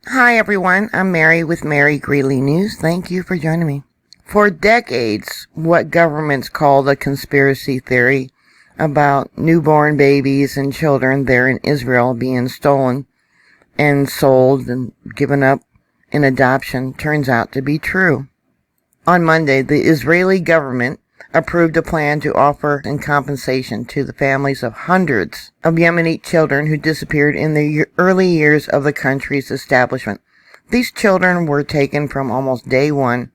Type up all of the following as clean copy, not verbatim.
Hi everyone, I'm Mary with Mary Greeley News. Thank you for joining me. For decades, what governments called a conspiracy theory about newborn babies and children there in Israel being stolen and sold and given up in adoption turns out to be true. On Monday, the Israeli government approved a plan to offer in compensation to the families of hundreds of Yemenite children who disappeared in the early years of the country's establishment. These children were taken from almost day one,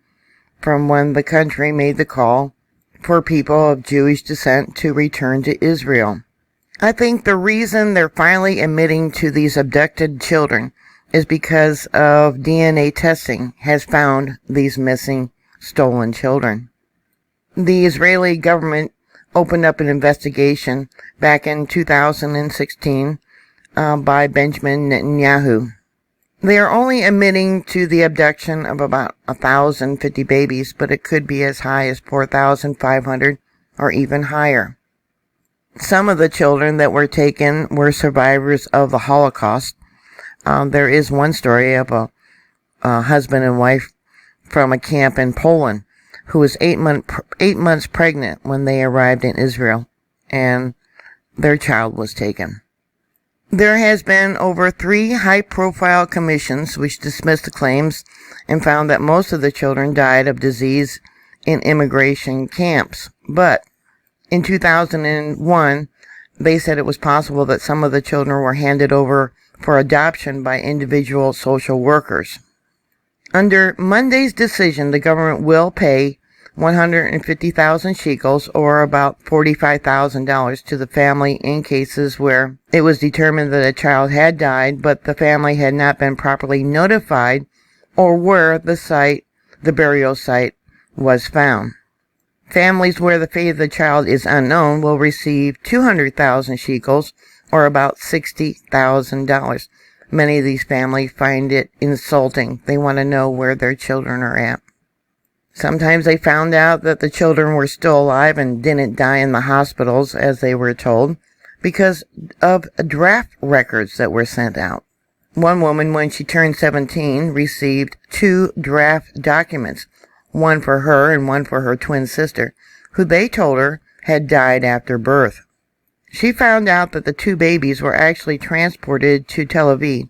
from when the country made the call for people of Jewish descent to return to Israel. I think the reason they're finally admitting to these abducted children is because of DNA testing has found these missing, stolen children. The Israeli government opened up an investigation back in 2016 by Benjamin Netanyahu. They are only admitting to the abduction of about 1,050 babies, but it could be as high as 4,500 or even higher. Some of the children that were taken were survivors of the Holocaust. There is one story of a husband and wife from a camp in Poland who was 8 months pregnant when they arrived in Israel, and their child was taken. There has been over 3 high-profile commissions which dismissed the claims and found that most of the children died of disease in immigration camps. But in 2001, they said it was possible that some of the children were handed over for adoption by individual social workers. Under Monday's decision, the government will pay 150,000 shekels, or about $45,000, to the family in cases where it was determined that a child had died, but the family had not been properly notified, or where the burial site, was found. Families where the fate of the child is unknown will receive 200,000 shekels, or about $60,000. Many of these families find it insulting. They want to know where their children are at. Sometimes they found out that the children were still alive and didn't die in the hospitals, as they were told, because of draft records that were sent out. One woman, when she turned 17, received 2 draft documents, one for her and one for her twin sister, who they told her had died after birth. She found out that the 2 babies were actually transported to Tel Aviv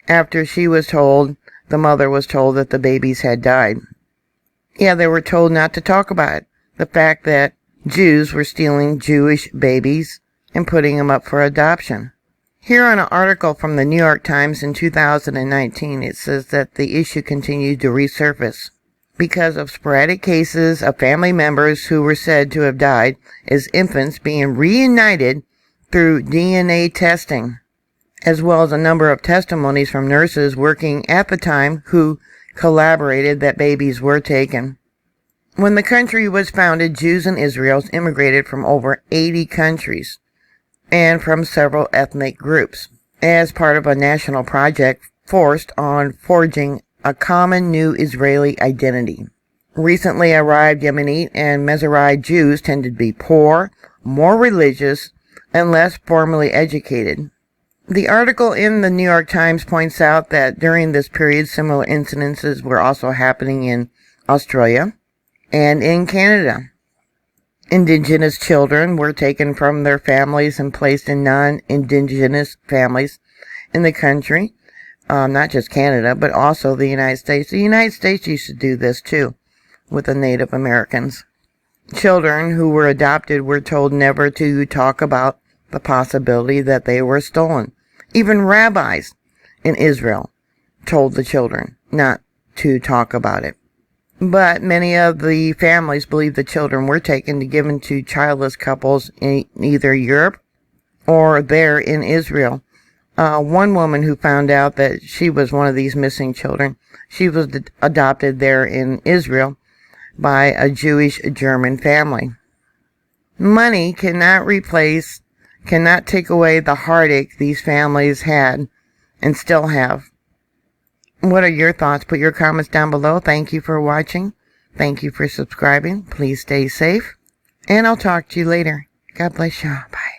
after the mother was told that the babies had died. Yeah, they were told not to talk about it. The fact that Jews were stealing Jewish babies and putting them up for adoption. Here on an article from the New York Times in 2019, it says that the issue continued to resurface because of sporadic cases of family members who were said to have died as infants being reunited through DNA testing, as well as a number of testimonies from nurses working at the time who collaborated that babies were taken. When the country was founded, Jews in Israel immigrated from over 80 countries and from several ethnic groups as part of a national project focused on forging a common new Israeli identity. Recently arrived Yemenite and Mizrahi Jews tended to be poor, more religious, and less formally educated. The article in the New York Times points out that during this period, similar incidences were also happening in Australia and in Canada. Indigenous children were taken from their families and placed in non-Indigenous families in the country, not just Canada, but also the United States. The United States used to do this too with the Native Americans. Children who were adopted were told never to talk about the possibility that they were stolen. Even rabbis in Israel told the children not to talk about it. But many of the families believed the children were taken and given to childless couples in either Europe or there in Israel. One woman who found out that she was one of these missing children, she was adopted there in Israel by a Jewish German family. Money cannot take away the heartache these families had and still have. What are your thoughts? Put your comments down below. Thank you for watching. Thank you for subscribing. Please stay safe. And I'll talk to you later. God bless you. Bye.